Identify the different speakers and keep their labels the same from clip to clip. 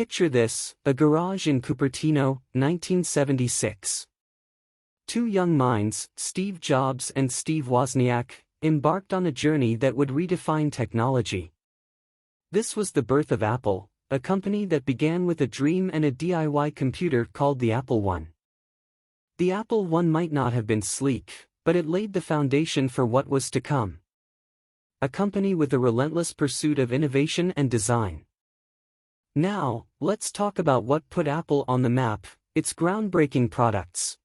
Speaker 1: Picture this, a garage in Cupertino, 1976. Two young minds, Steve Jobs and Steve Wozniak, embarked on a journey that would redefine technology. This was the birth of Apple, a company that began with a dream and a DIY computer called the Apple I. The Apple I might not have been sleek, but it laid the foundation for what was to come. A company with a relentless pursuit of innovation and design. Now, let's talk about what put Apple on the map, its groundbreaking products.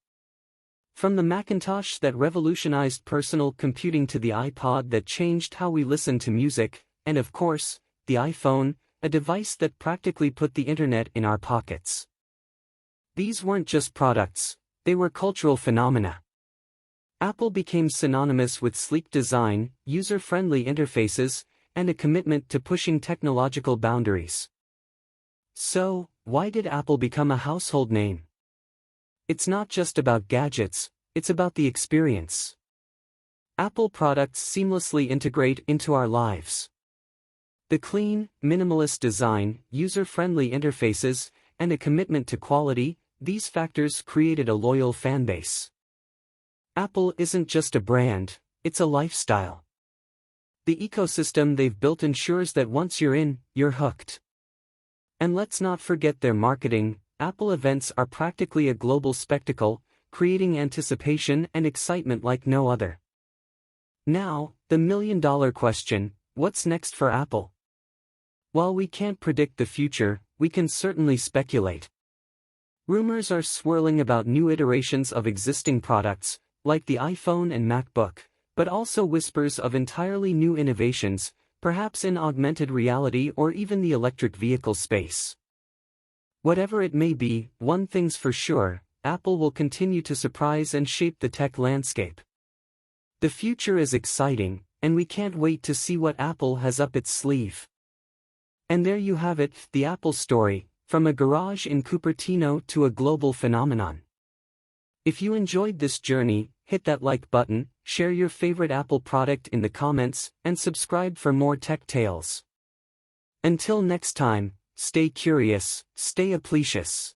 Speaker 1: From the Macintosh that revolutionized personal computing to the iPod that changed how we listen to music, and of course, the iPhone, a device that practically put the internet in our pockets. These weren't just products, they were cultural phenomena. Apple became synonymous with sleek design, user-friendly interfaces, and a commitment to pushing technological boundaries. So, why did Apple become a household name? It's not just about gadgets, it's about the experience. Apple products seamlessly integrate into our lives. The clean, minimalist design, user-friendly interfaces, and a commitment to quality, these factors created a loyal fanbase. Apple isn't just a brand, it's a lifestyle. The ecosystem they've built ensures that once you're in, you're hooked. And let's not forget their marketing. Apple events are practically a global spectacle, creating anticipation and excitement like no other. Now, the million-dollar question, what's next for Apple? While we can't predict the future, we can certainly speculate. Rumors are swirling about new iterations of existing products, like the iPhone and MacBook, but also whispers of entirely new innovations, perhaps in augmented reality or even the electric vehicle space. Whatever it may be, one thing's for sure, Apple will continue to surprise and shape the tech landscape. The future is exciting, and we can't wait to see what Apple has up its sleeve. And there you have it, the Apple story, from a garage in Cupertino to a global phenomenon. If you enjoyed this journey, hit that like button, share your favorite Apple product in the comments, and subscribe for more tech tales. Until next time, stay curious, stay applicious.